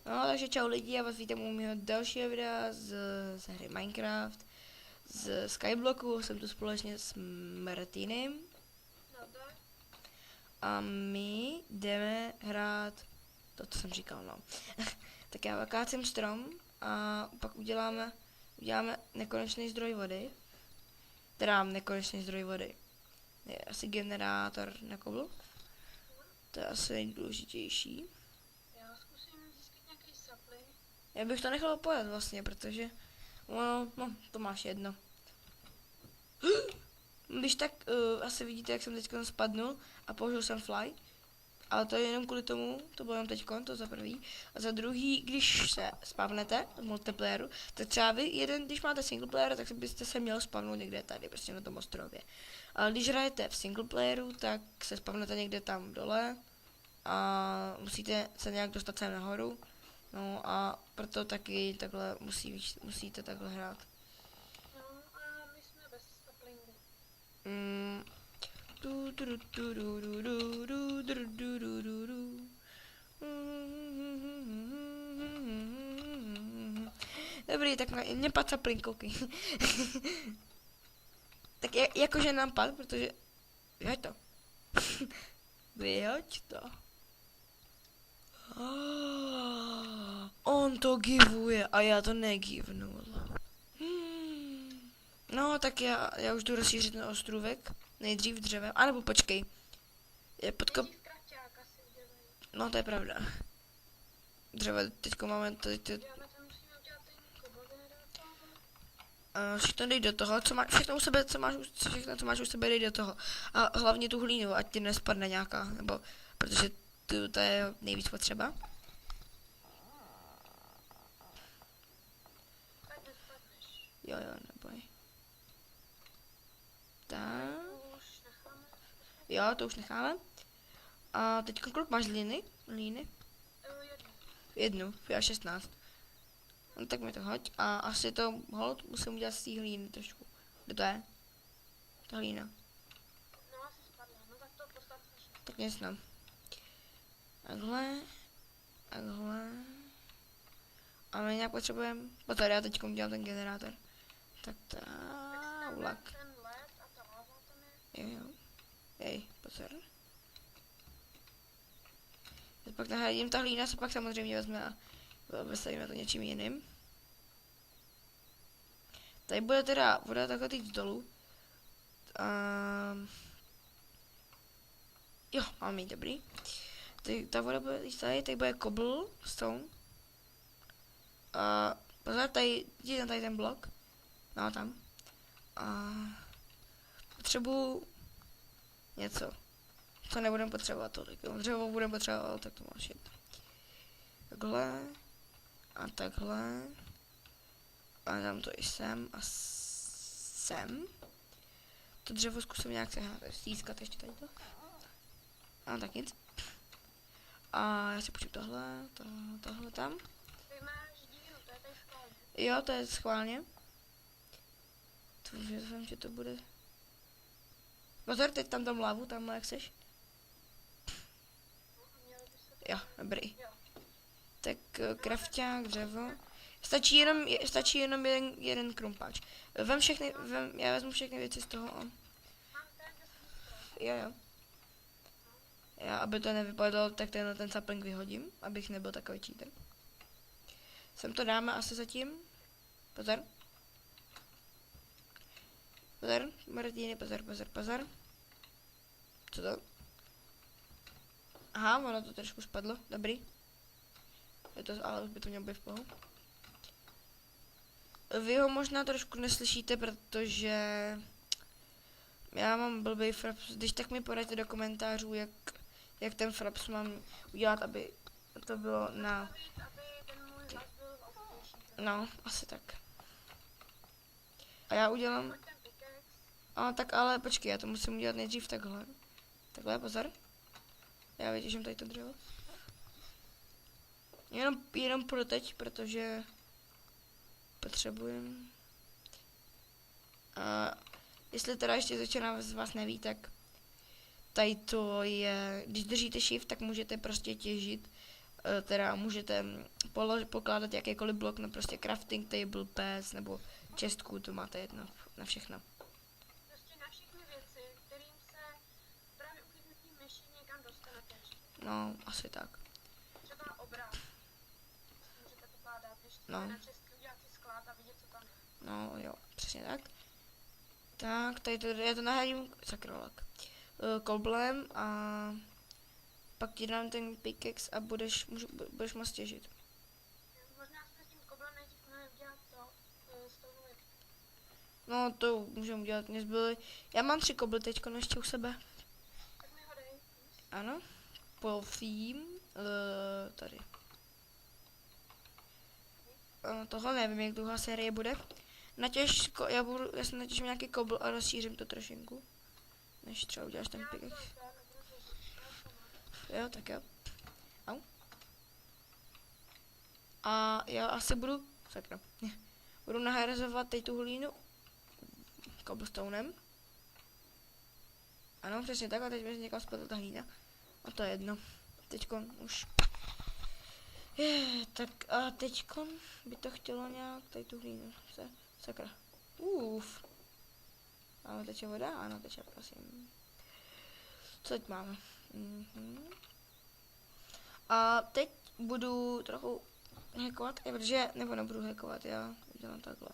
No, takže čau lidi, já vás vítám u mého dalšího videa z hry Minecraft, z Skyblocku, jsem tu společně s Martinem. A my jdeme hrát, to jsem říkal, no. Tak já kácím strom a pak uděláme nekonečný zdroj vody. Teda nekonečný zdroj vody. Je asi generátor na kobl. To je asi nejdůležitější. Já zkusím získat nějaký sapling. Já bych to nechal pojet vlastně, protože no, to máš jedno. Když tak asi vidíte, jak jsem teď spadnul a použil jsem fly. Ale to je jenom kvůli tomu, to bylo jenom teďkon, to za prvý. A za druhý, když se spavnete v multiplayeru, tak třeba vy když máte single player, tak byste se měl spavnout někde tady, prostě na tom ostrově. Ale když hrajete v single playeru, tak se spavnete někde tam dole a musíte se nějak dostat sem nahoru. No a proto taky takhle musíte takhle hrát. No a my jsme bez saplingu. Dobrý, tak mě pad sapling, koukej. Tak jakože nám pad, protože... Vyhoď to. Vyhoď to. On to givuje a já to negivnul. No, tak já už jdu rozšířit ten ostrůvek. Nejdřív dřevem, anebo počkej. Nejdřív krafťák asi udělají. No, to je pravda. Dřeva, teďko máme tady ty... Já na to musíme udělat ten kobogenerátor. Všechno dej do toho, všechno co máš u sebe, dej do toho. A hlavně tu hlínu, ať ti nespadne nějaká, nebo... Protože to je nejvíc potřeba. Tak nespadneš. Jo, neboj. Tak. Už necháme. Jo, to už necháme. A teď kolik máš hlíny? Jednu. Jednu, já 16. No tak mi to hoď. A asi to hold musím udělat z té hlíny trošku. Kde to je? Ta hlína. No asi spadla, no tak to postavíš. Tak nic no. Takhle. A my nějak potřebujeme... Pozor, já teď udělám ten generátor. Tak vlak. Ten led a ta láva tam je. Jo. Jej, pozor. Já pak nahradím, ta hlína se pak samozřejmě vezme a vystavíme to něčím jiným. Tady bude teda voda takhle teď dolů. Jo, mám ji, dobrý. Ta voda bude tady, tady bude cobblestone. Pozor, tady ten blok. No, tam. Potřebuju něco, co nebudeme potřebovat tolik. Dřevo budeme potřebovat, tak to máš jedno. Takhle. A takhle. A dám to i sem a sem. To dřevo zkusím nějak stýskat ještě tady to. A tak nic. A já si počím tohle tam. Ty máš díru, to je tady schválně. Jo, to je schválně. To věřím, že to bude. Pozor, teď tam dám lávu, tam jak seš. Jo, dobrý. Jo. Tak krafťák, dřevo. Stačí jenom jeden krumpáč. Já vezmu všechny věci z toho. Mám ten 10 strom. Jo. Já, aby to nevypadalo, tak ten sapling vyhodím, abych nebyl takový cheater. Sem to dáme asi zatím. Pozor. Pozor, Martine, pozor. Co to? Aha, ono to trošku spadlo, dobrý. Je to, ale už by to mělo být v pohodě. Vy ho možná trošku neslyšíte, protože já mám blbý fraps. Když tak mi poraďte do komentářů, jak ten fraps mám udělat, aby to bylo na... Aby ten můj hlas byl osvěžší. No, asi tak. A já udělám... Pojď ten pickaxe. Tak ale počkej, já to musím udělat nejdřív takhle. Takhle, pozor. Já vytěžím tady to dřevo. Jenom pro teď, protože potřebujeme. A jestli teda ještě většina z vás neví, tak tady to je, když držíte shift, tak můžete prostě těžit teda můžete pokládat jakýkoliv blok na prostě crafting table, pes nebo čestku, to máte jedno na všechno. Prostě na všechny věci, kterým se právě ukliknutím myši někam dostanete ještě. No, asi tak. Třeba obraz. Můžete pokládat, když No. na česky udělat si sklad a vidět, co tam je. No jo, přesně tak. Tak, tady to, já to nahradím sakrolak. Koblem a pak ti dám ten pickaxe a budeš moc těžit. Možná jsme s tím koblem nejdřív měli udělat to s tou nulit. No to můžeme udělat, mě zbyly. Já mám 3 kobly teďko ještě u sebe. Tak mi ho dej. Ano. Polfím. Tady. Tohle nevím, jak dlouhá série bude. Já si natěžím nějaký kobl a rozšířím to trošinku. Než třeba uděláš ten pickaxe. Jo, tak jo. Au. A já asi budu, sakra, budu nahrazovat teď tu hlínu cobblestonem. Ano, přesně tak, a teď mi se někam spadla ta hlína. A to je jedno. Teďkon už. Tak a teďkon by to chtělo nějak, tady tu hlínu, sakra. Máme teče voda? Ano, teče, prosím. Co teď máme? A teď budu trochu hackovat, nebo nebudu hackovat, já udělám takhle.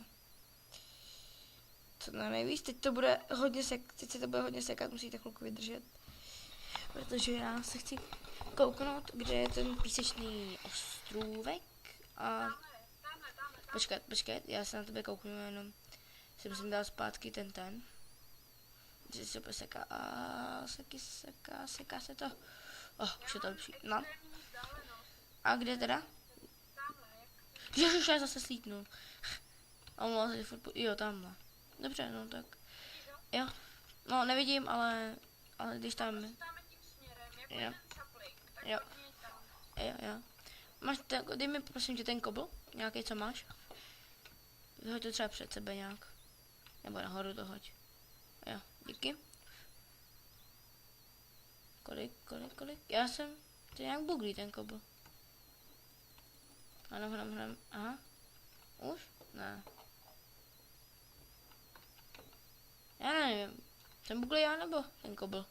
Co na nejvíc, teď se to bude hodně sekat, musíte chvilku vydržet. Protože já se chci kouknout, kde je ten písečný ostrůvek a... Počkat, já se na tebe kouknu jenom. Si musím dát zpátky ten. Že se seká a seká se to. Už je to lepší. No. A kde teda? Ježiš, já zase slítnu. Jo, tamhle. Dobře, no tak. Jo. No, nevidím, ale když tam... Jo. Jo. Dej mi prosím tě ten kobl, nějaký, co máš. Vyhoď to třeba před sebe nějak. Nebo nahoru to hoď. Jo, díky. Kolik? To je nějak buglý ten kobl. Ano, aha. Už? Ne. Já nevím. Ten buglý já nebo ten kobl?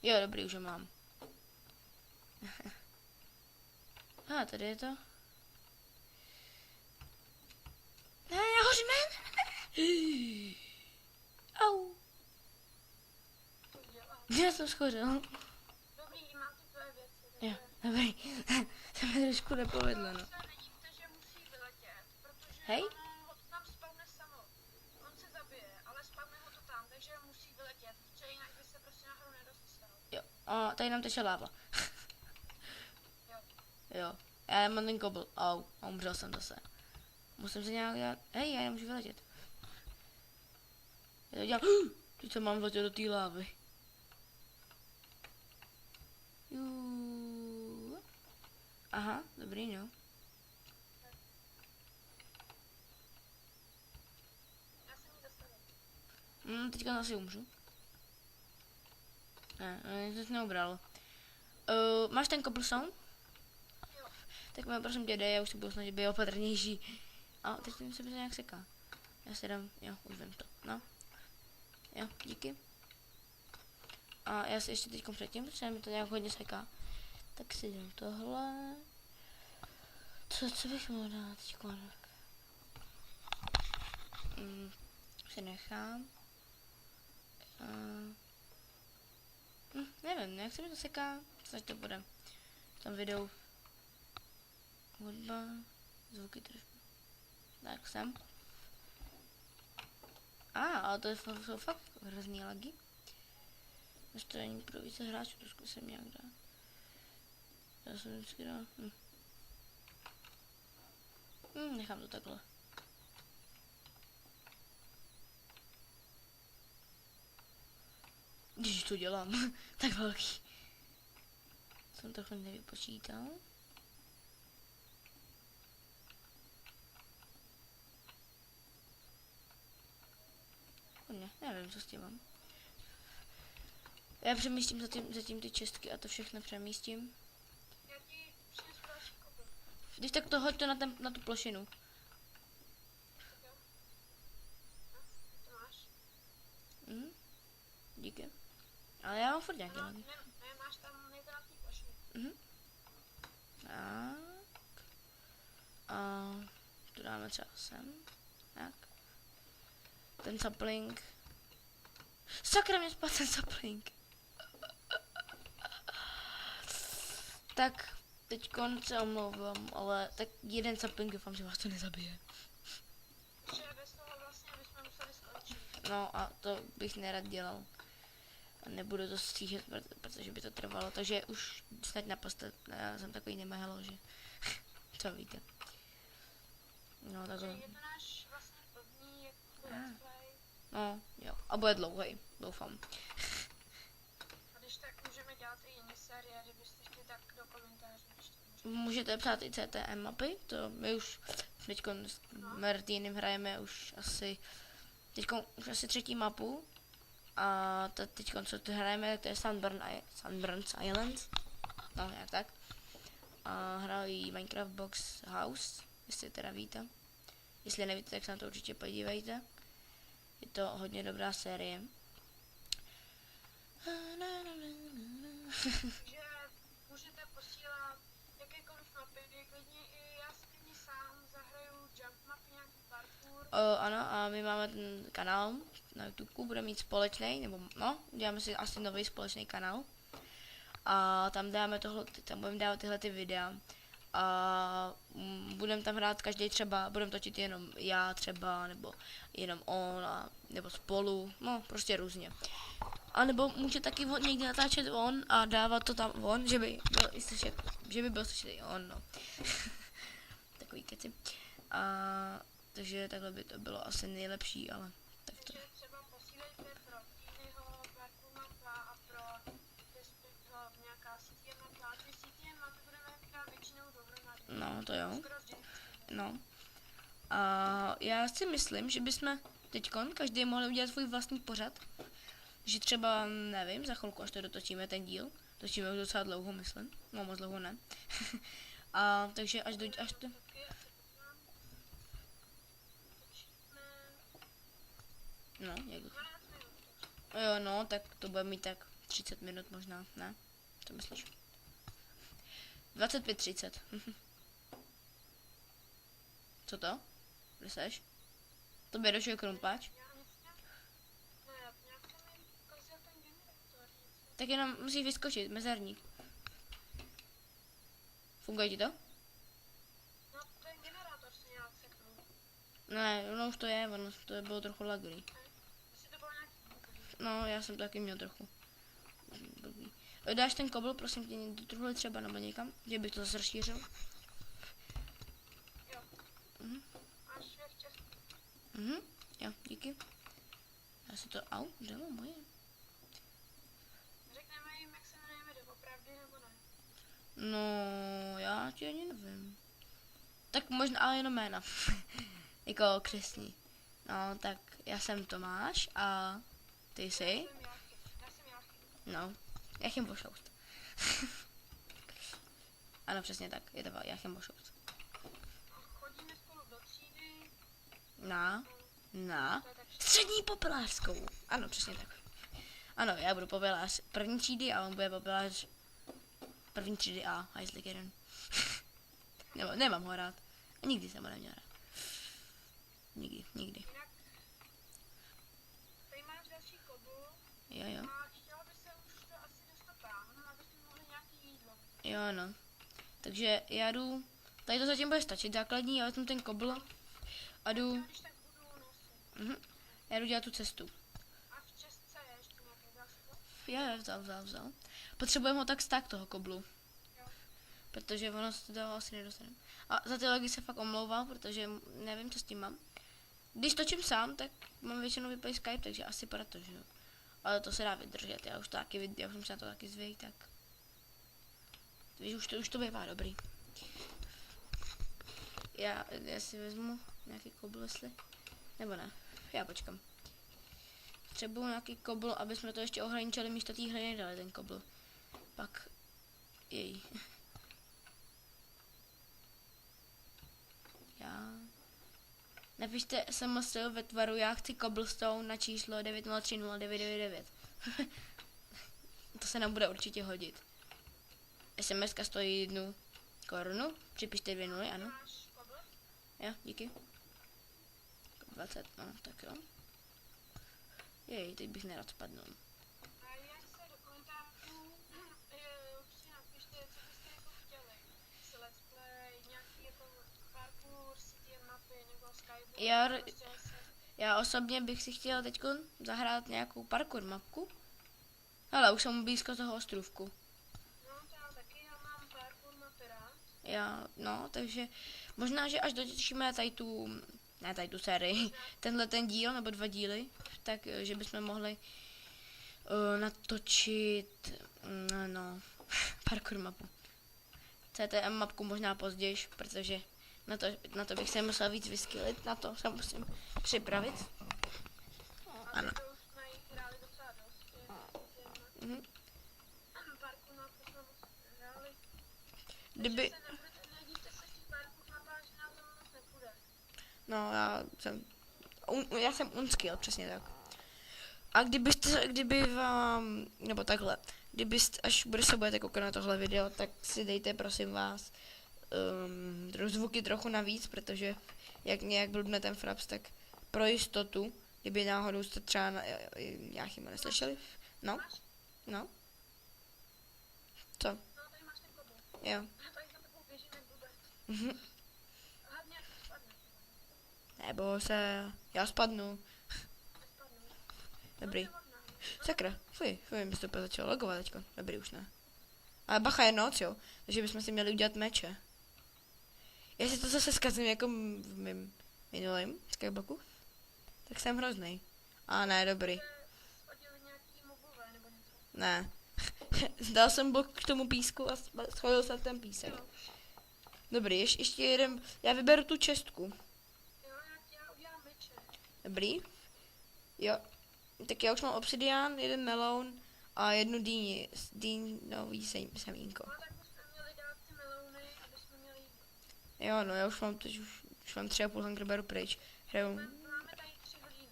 Jo, dobrý, už ho mám. Tady je to. Ne, já hořím, ne. Au. Já jsem schořil. Dobrý, mám ty tvoje věci. Jo, dobrý. To mi trošku nepovedlo, no. Hej? On tam spavne samo. On se zabije, ale spavne ho to tam, takže musí vyletět. Protože jinak by se prostě nahoru nedostal. Jo, a tady nám teče láva. Jo, já mám ten kobl. Au, a umřel jsem zase. Musím se nějak dělat. Hej, já nemůžu vyletět. Já to dělám. Teď se mám vletět do té lávy. Aha, dobrý, no. Já jsem ji zastavil. Teďka asi umřu. Ne, to jsi neubral. Máš ten cobblestone? Jo. Tak mě prosím tě dej, já už se budu snažit být opatrnější. A teď se mi to nějak seká. Já si dám, jo, už vím to, no. Jo, díky. A já si ještě teďkom předtím, protože mi to nějak hodně seká. Tak si dám tohle. Co bych mohl dát teďko? Si nechám. Nevím, jak se mi to seká, snad to bude. V tom videu. Hudba, zvuky trošku. Tak jsem. Ale to jsou fakt hrozný lagy. Nastavení pro více hráčů, to zkusím nějak dát. Já jsem vždycky dal. Nechám to takhle. Když to dělám, tak velký. Jsem takhle nevypočítal. Ne, nevím, co s tím mám. Já přemístím zatím ty čestky a to všechno přemístím. Já ti Když tak to hoďte na tu plošinu. Tak jo. No, to máš. Mhm. Díky. Ale já mám furt nějaké No, lagy. ne, máš tam nejde na té plošině. Mhm. Tak. A tu dáme třeba sem. Tak. Ten sapling. Sakra, mě spadl ten sapling. Tak, teď se omlouvám, ale tak jeden sapling doufám, že vás to nezabije. Protože bez toho vlastně bychom museli skončit. No a to bych nerad dělal. A nebudu to stříhat, protože by to trvalo, takže už snad naposled, já jsem takový nemehlo, že co víte. No Takže takhle. je to náš vlastně první jako let's play. No jo, a bude dlouhý, doufám. A když tak můžeme dělat i jiné série, kdybyste chtěli, tak do komentářů pište. Můžete psát i CTM mapy, to my už teď s Martinem hrajeme už asi třetí mapu. A teď co tu hrajeme, to je Sunburns Island, no nějak tak. A hrají Minecraft Box House, jestli teda víte. Jestli nevíte, tak se na to určitě podívejte. Je to hodně dobrá série. Takže můžete posílat jakékoliv mapy, klidně i já si klidně sám zahraju jump mapy, nějaký parkour. Ano, a my máme ten kanál na YouTube, budeme mít společný, nebo no, děláme si asi nový společný kanál. A tam budeme dávat tyhle ty videa. A budeme tam hrát každý třeba, budeme točit jenom já třeba, nebo jenom on, nebo spolu, no prostě různě. A nebo může taky někdy natáčet on a dávat to tam on, že by byl slyšet i on, no. Takový keci. A takže takhle by to bylo asi nejlepší, ale tak to. Takže třeba posílejte pro Týnyho parkour mapa a pro Despicho nějaká CTM mapa. Ty CTM mapy budeme hrát většinou dohromady. No, to jo. Skoro vždycky. No. A já si myslím, že bychom teďkon každý mohli udělat svůj vlastní pořad. Že třeba, nevím, za chvilku, až to dotočíme ten díl. Točíme už docela dlouho, myslím. No, moc dlouho ne. A takže až to... Taky, já se podívám. Točíme No, jak... 12 minut. Jo, no, tak to bude mít tak 30 minut možná, ne? Co myslíš? 25-30. Co to? Kde seš? To by došel krumpáč. Já nic ne, nějak to mi ukazuje ten generátor. Něco. Tak jenom musíš vyskočit, mezerník. Funguje ti to? No, ten generátor se nějak seknul. Ne, ono už to je, ono to bylo trochu laglý. Asi to bylo nějaký blbý. No, já jsem to taky měl trochu. Blbý. Dáš ten kobl, prosím tě, do truhle třeba nebo někam, že bych to zase rozšířil. Jo. Mhm. Máš ještě. Jo, díky. Já si to, dělo moje. Řekneme jim, jak se jmenujeme doopravdy, nebo ne? No, já ti ani nevím. Tak možná, ale jenom jména. Jako křestní. No, tak já jsem Tomáš a ty jsi? Já jsem Jáchy. No, Jachim Bošoust. Ano, přesně tak, je to Jachim Bošoust. Chodíme spolu do třídy. Na To je tak střední popelářskou. Ano, přesně tak. Ano, já budu popelář první třídy a on bude popelář první třídy A, hajzlik jeden. Nemám ho rád. Nikdy jsem ho neměl rád. Nikdy. jinak. Tady máš další koblu. Jo. A chtělo by se už to asi dostat tam, abyste mohli nějaký jídlo. Jo, no. Takže já jdu, tady to zatím bude stačit, základní, já vezmu ten kobl a jdu, Já když tak budu nosit. já jdu dělat tu cestu. A v České je ještě nějaké zásobo? Vzal. Potřebujeme ho tak stát toho koblu. Jo. Protože ono se toho asi nedostane. A za ty logy se fakt omlouvám, protože nevím, co s tím mám. Když točím sám, tak mám většinou vyplay Skype, takže asi proto, že jo. Ale to se dá vydržet, já už jsem se na to taky zvyk, tak. Víš, už to bývá dobrý. Já si vezmu nějaký kobl, jestli. Nebo ne, já počkám. Potřebuju nějaký kobl, aby jsme to ještě ohraničili, místo té hry nedali ten kobl. Pak jej. Napište SMS ve tvaru já chci cobblestone na číslo 9030999. To se nám bude určitě hodit. SMSka stojí 1 korunu. Připište 2 nuly, ano. Máš kobl? Jo, díky. 20, no, tak jo. Jej, teď bych nerad spadnul. A jak se do komentářů určitě napište, co byste jako chtěli. Si let's play, nějaký jako parkour, city mapy nebo skyboard. Já- prostě Já osobně bych si chtěla teď zahrát nějakou parkour mapku. Ale už jsem blízko toho ostrůvku. No to já taky, já mám parkour mapy rád. No, takže možná, že až dotěšíme tady tu sérii, tenhle ten díl nebo 2 díly, tak že bychom mohli natočit, parkour mapu. CTM mapku možná později, protože na to bych se musel víc vyskylit, na to se musím připravit. Ano. To už jsme jich hráli docela dost. Mhm. Parkour mapy jsme moc hráli. Kdyby, Nedívte se v těch parkour mapách, že nám to moc nepůjde. no já jsem unskill, přesně tak. A kdyby vám, nebo takhle, až se budete koukat na tohle video, tak si dejte prosím vás zvuky trochu navíc, protože jak nějak blbne ten fraps, tak pro jistotu, kdyby náhodou jste třeba nějakýma neslyšeli, no, co, No, tady máš ten kobl. jo, Já tady za tebou běžím jak blbec. Mhm. Hlavně jak spadne. nebo já spadnu, Nespadnu. dobrý, To je možná. sakra, mi se to začalo logovat teďko, dobrý už ne. Ale bacha, je noc, jo, takže bychom si měli udělat meče. Jestli to zase zkazím jako v mým minulém skybloku, tak jsem hrozný. A ne, dobrý. Schodili nějaký mobové nebo něco. Ne. Dal jsem blok k tomu písku a schodil jsem ten písek. Dobrý, ještě jeden. Já vyberu tu čestku. Jo, já udělám meče. Dobrý. Jo. Tak já už mám obsidián, jeden meloun a jednu dýnový semínko. No, tak bychom měli dát ty melouny, aby jsme měli jídlo. Jo, no já už mám 3,5 Hunger beru pryč. Hraju. Máme tady 3 hodiny.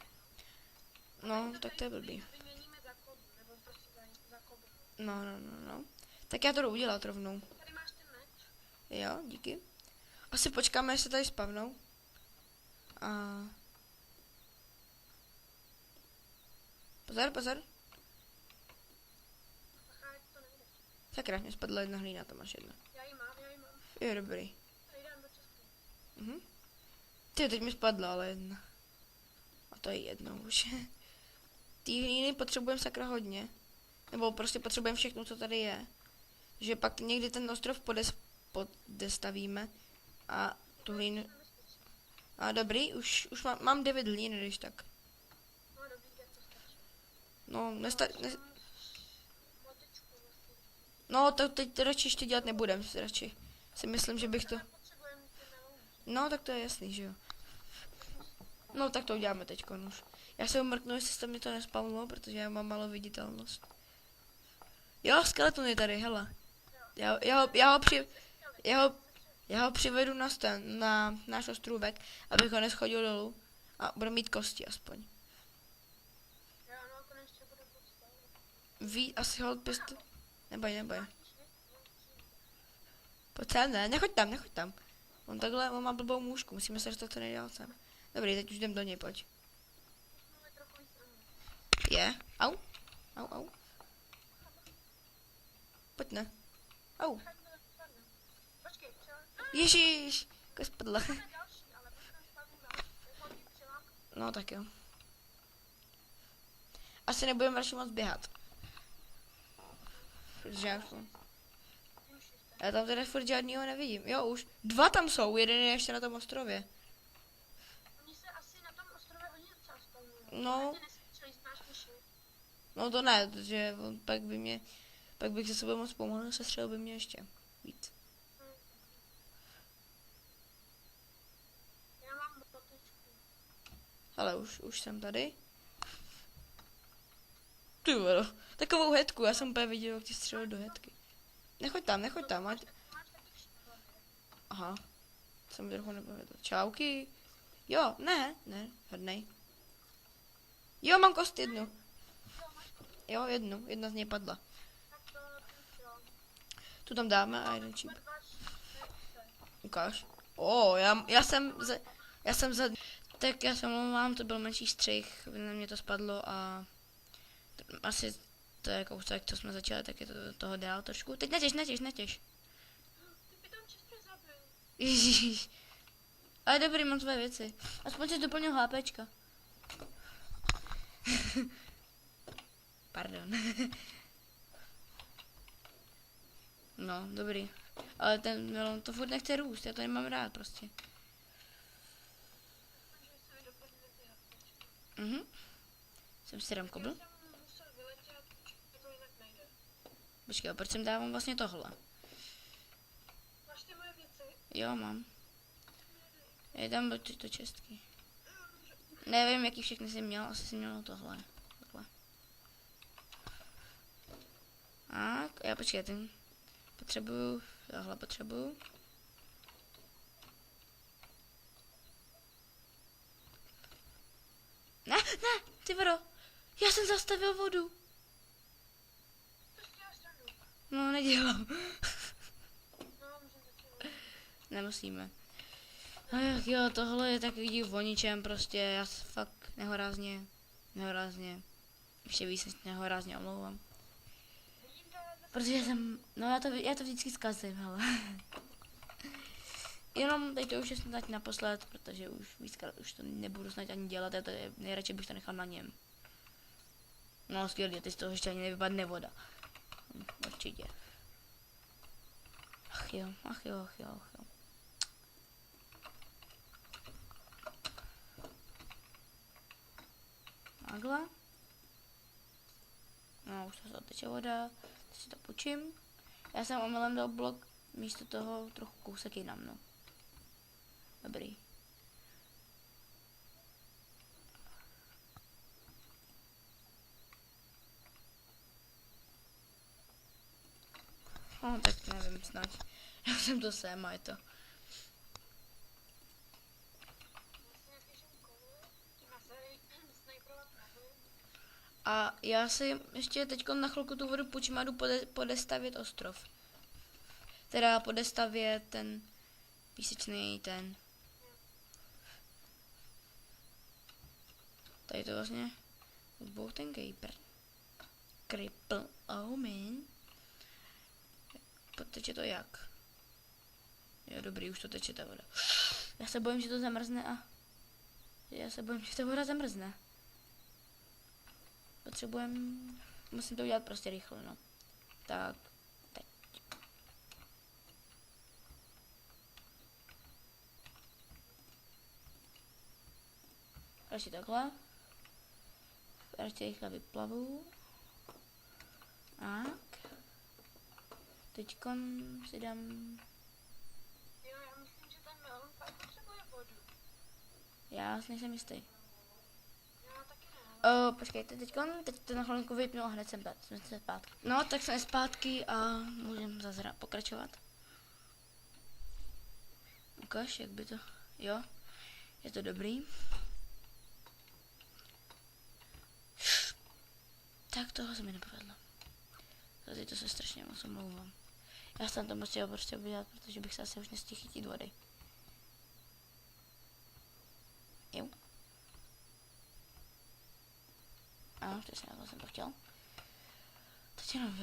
No, tak to je blbý. Vyměníme za kobl, nebo prostě za kobl. No. Tak já to jdu udělat rovnou. Tady máš ten meč. Jo, díky. Asi počkáme, jestli tady spavnou. A... Pozor. Bacha, ať to nejde. Sakra, mě spadla jedna hlína, to máš jedna. Já ji mám. Jo, dobrý. Tady dám do česky. Mhm. Ty, teď mi spadla, ale jedna. A to je jedno už. Ty hlíny potřebujeme sakra hodně. Nebo prostě potřebujeme všechno, co tady je. Že pak někdy ten ostrov podestavíme. A tu hlínu... A dobrý, už mám 9 hlín, když tak. No, dobrý, jak to stačí. No, Motičku vlastně. No, to teď radši ještě dělat nebudem, radši. Si myslím, že bych to... Ale potřebujeme ty melouny. No, tak to je jasný, že jo. No, tak to uděláme teďko už. Já se umrknu, jestli se mi to nespavnulo, protože já mám malou viditelnost. Jo, skeleton je tady, hele. Já ho přivedu na náš ostrůvek, abych ho neschodil dolů. A budu mít kosti aspoň. Já no, konečně budu podstavit. Asi hold byste... Neboj. Pojď sem, ne, nechoď tam. On má blbou můžku, musíme se dostat co nejdál sem. Dobrý, teď už jdem do něj, pojď. Máme trochu víc ramen. Je, au. Pojď ne. Au. Počkej, třeba... Ježíš, jako spadla. Máme další, ale počkej, spadnu dál. Jako ty přilák. No tak jo. Asi nebudeme radši moc běhat. Protože já tam teda furt žádnýho nevidím. Jo, už 2 tam jsou, jeden je ještě na tom ostrově. Oni se asi na tom ostrově hodně docela spavnují. No. Ty neslyšeli, znáš myši. No to ne, protože pak bych se sebou moc pomohl, sestřelil by mě ještě víc. Já mám motičku. Ale už jsem tady. Ty vole, takovou hetku, já jsem úplně viděl, jak ti střelil do hetky. Nechoď tam, ať... Máš taky všechno. Aha, jsem mi trochu nepovedl. Čauky. Jo, ne, hodnej. Jo, mám kost jednu. Jo, máš to. Jo, jedna z něj padla. Tak to ten jo. Tu tam dáme a jeden číp. Jsme dva čtyři. Ukáž. Já jsem za... Tak já se omlouvám, to byl menší střih, na mě to spadlo a... Asi to je kousek, co jsme začali, tak je to do toho dál trošku. Teď netěž. Ty by tam čistě zabil. Ježíš. Ale dobrý, mám tvoje věci. Aspoň si doplnil HPčka. Pardon. No, dobrý. Ale ten melon to furt nechce růst, já to nemám rád prostě. Takže se mi doplnili ty hapečky. Jsem si dám kobl. Já jsem musel vyletět, protože to jinak nejde. Počkej, a proč jsem dávám vlastně tohle? Máš ty moje věci? Jo, mám. Je tam do čestky. Nevím, jaký všechny jsi měl, asi jsi měl tohle. Takhle. Tak, já počkej, ten potřebuju, tohle potřebuju. Ne, ty vado, já jsem zastavil vodu. To si děláš srandu. No, nedělám. No, můžeme začít. Nemusíme. Ach jo, tohle je takový o ničem, prostě já se fakt nehorázně, ještě víc než nehorázně omlouvám. Vidím to, Protože jsem, no já to vždycky zkazím, hele. Jenom teď to už je snad naposled, protože už víckrát už to nebudu snad ani dělat, já to nejradši bych to nechal na něm. No skvělý, teď z toho ještě ani nevypadne voda. Určitě. Ach jo. Takhle. No, už to teče voda, teď si to počím. Já jsem omylem dal blok, místo toho trochu kousek jinam, no. Dobrý. No, tak nevím, snad. Já jsem to sem a je to. A já si ještě teď na chvilku tu vodu půjčím a jdu podestavět ostrov. Teda podestavět ten písečný ten. Tady to vlastně byl ten Cripple, oh man. Teče to jak? Jo, dobrý, už to teče ta voda. Já se bojím, že to zamrzne a... Já se bojím, že ta voda zamrzne. Musím to udělat prostě rychle, no. Tak, teď. Ještě takhle. Ještě rychle vyplavu. Tak. Teďkon si dám... Jo, já myslím, že ten melon fakt potřebuje vodu. Já si nejsem jistý. Já taky ne. Počkejte, teď to na chvilku vypnu a hned jsme zpátky. No, tak jsme zpátky a můžeme zase pokračovat. Ukaž, jak by to... Jo, je to dobrý. Tak toho se mi nepovedlo. Tady to se strašně moc omlouvám. Já jsem to musel prostě udělat, protože bych se asi už nestihl chytit vody. Jo. Ano, přesně na to jsem to chtěl. Teď jenom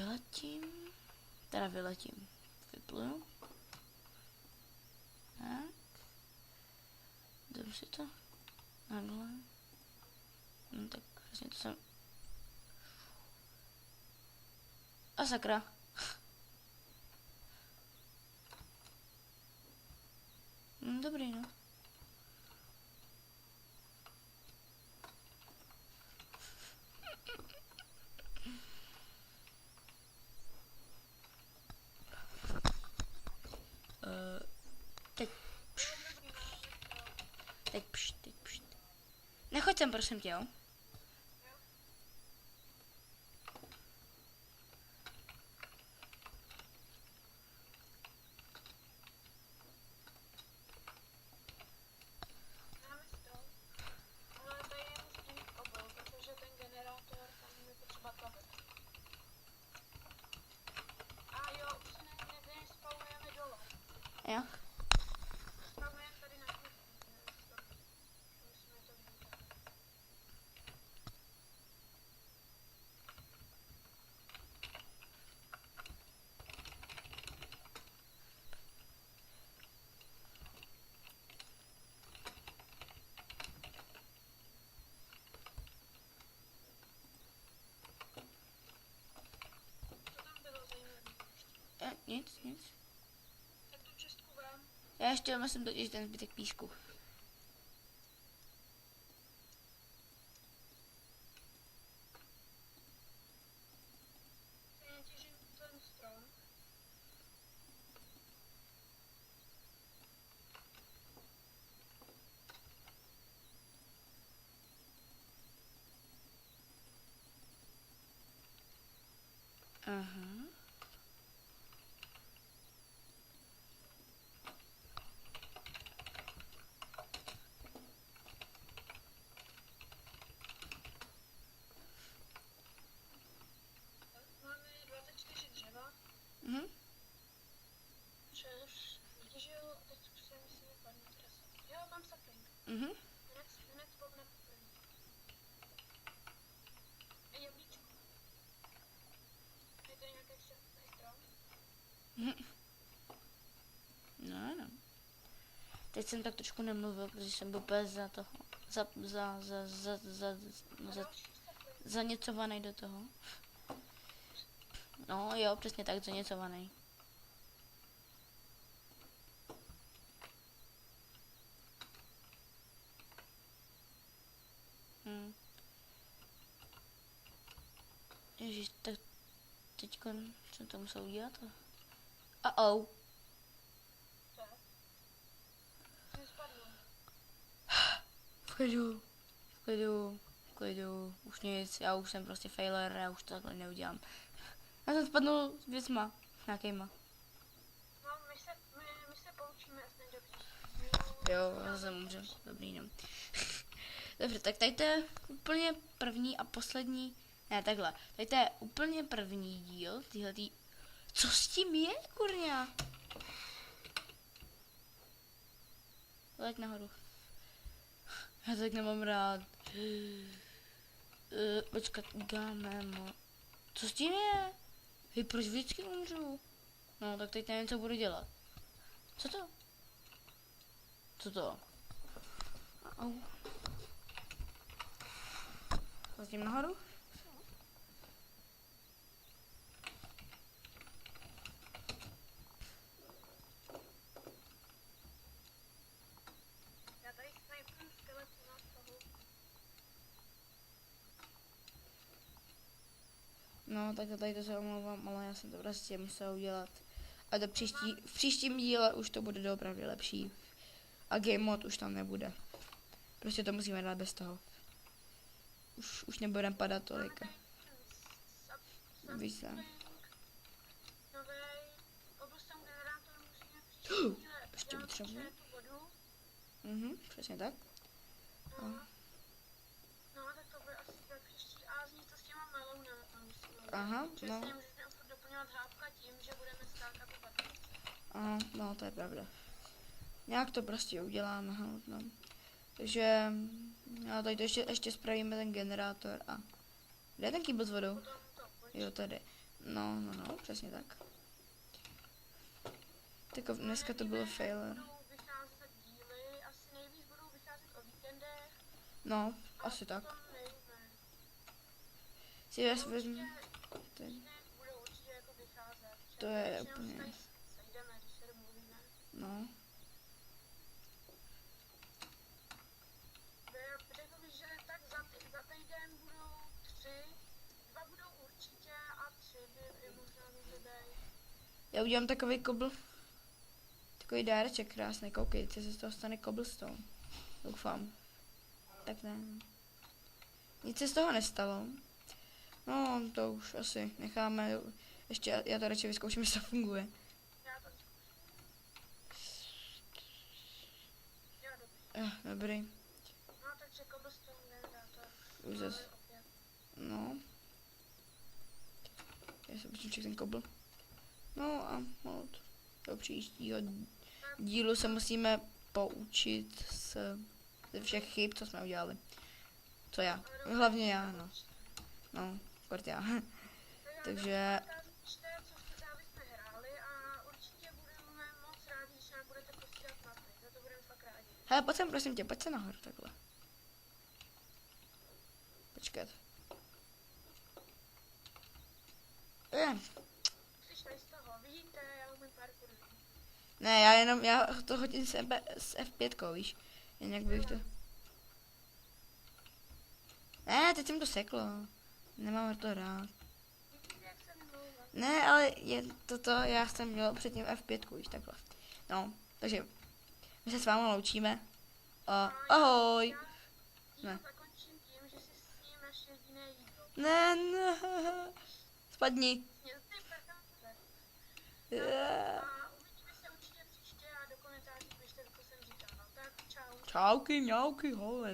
vyletím. Vypluju. Tak. Dám si to. Takhle. No tak vlastně to jsem... A sakra. Dobrý, no. Teď. Teď pšt. Nechoď sem, prosím tě, jo. Já ještě musím totiž ten zbytek písku. Já těžím ten strom. Aha. Máme 24 dřeva, Mhm. což vytěžil, teď už si myslím, vypadne teda sapling. Jo, mám sapling. Mhm. Hned povne poprvé. A jablíčko. Je to nějaký strom? Mhm. No, no. Teď jsem tak trošku nemluvil, protože jsem byl úplně za toho. Zaněcovaný do toho. No jo, přesně tak, zaněcovaný. Ježiš, tak teďko jsem to musel udělat. Uh-oh. Co je? Jsem spadl. V klidu, už nic, já už jsem prostě failure, já už to takhle neudělám. Já jsem spadnul s věcma, nějakýma. No, my se poučíme aspoň dobře. Jo, já jsem umřel, dobrý, no. Dobře, tak tady to je úplně první a poslední, ne takhle, tady to je úplně první díl, tyhletý, co s tím je, kurňa? Leď nahoru. Já tak nemám rád. Počkat, uděláme mo. Co s tím je? Hej, proč vždycky umřu? No, tak teď nevím, co budu dělat. Co to? Co to? Au. Letím nahoru. Já tady snipím skelet na toho. No, tak tady to se omlouvám, ale já jsem to prostě musel udělat. A v příštím díle už to bude doopravdy lepší. A game mod už tam nebude. Prostě to musíme dát bez toho. Už nebudem padat tolik. Víš se. Novej oblastem generátor musíme příští díle Ještě dělat potřebuji. tu vodu. Přesně tak. No. No, tak to bude asi tak příští. A zní to s těma melounama musíme. Aha, Že no. si můžeme furt doplňovat hápka tím, že budeme skákat po patence. Aha, no, to je pravda. Nějak to prostě uděláme, no. Takže já tady to ještě spravíme ten generátor a... Kde je ten kýbl s vodou? Potom to končí. Jo, tady. No, přesně tak. Tyko, dneska to bylo failure. Budou vycházet díly, asi nejvíc budou vycházet o víkendech. No, A asi tak. potom nevíme. Si já No, vezmu... určitě Ten. týdny budou určitě jako vycházet. To je Většinou se úplně- tady sejdeme, když se domluvíme. No. Řekl bych, že tak za týden budou 3, 2 budou určitě a 3 by možná mohly být. Já udělám takový kobl. Takový dáreček krásný, koukejte, se z toho stane cobblestone. Doufám. Tak ne. Nic se z toho nestalo. No, to už asi necháme. Ještě já to radši vyzkouším, jestli to funguje. Já to jo, dobrý. Dobrý. No, takže cobblestone generátor. Už zas. Máme opět. No. Já se počím ten kobl. No a od do příštího dílu se musíme poučit ze všech chyb, co jsme udělali. Co já? Hlavně já, no. No, kort já. Takže Pište, co jste závisle hráli a určitě budeme moc rádi, když nám budete posílat mapy. Za to budeme fakt rádi. hele, pojď sem, prosím tě, pojď se nahoru takhle. Počkat. Přišli z toho, vidíte, já umím parkour. Ne, já to hodím s F5, víš. Jen jak bych to... Ne, teď jsem to seklo. Nemám to rád. Jak se mluví. Ne, ale je toto, já jsem měl předtím F5, víš, takhle. No, takže my se s váma loučíme. Ahoj. Já Ne. zakončím tím, že si s ním naše jediné jídlo. Ne, spadni. Mě ty prkáte. Yeah. A uvidíme se určitě příště a do komentářů pište, co jsem říkal. No tak čau. Čauky, mňauky, hole.